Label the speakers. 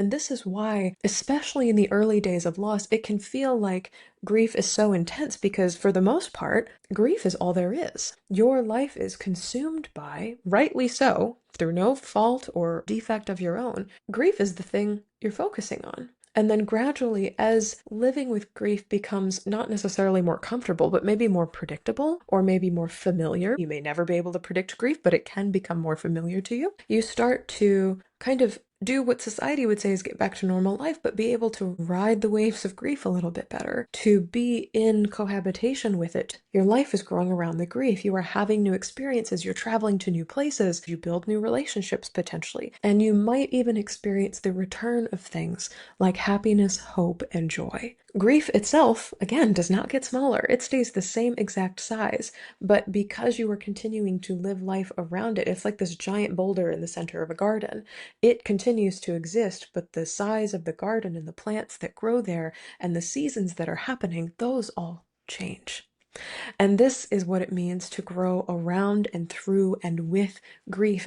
Speaker 1: And this is why, especially in the early days of loss, it can feel like grief is so intense because, for the most part, grief is all there is. Your life is consumed by, rightly so, through no fault or defect of your own, grief is the thing you're focusing on. And then gradually, as living with grief becomes not necessarily more comfortable, but maybe more predictable or maybe more familiar, you may never be able to predict grief, but it can become more familiar to you. You start to kind of do what society would say is get back to normal life, but be able to ride the waves of grief a little bit better, to be in cohabitation with it. Your life is growing around the grief. You are having new experiences. You're traveling to new places. You build new relationships potentially. And you might even experience the return of things like happiness, hope, and joy. Grief itself, again, does not get smaller. It stays the same exact size, but because you are continuing to live life around it, it's like this giant boulder in the center of a garden. It continues to exist, but the size of the garden and the plants that grow there and the seasons that are happening, those all change. And this is what it means to grow around and through and with grief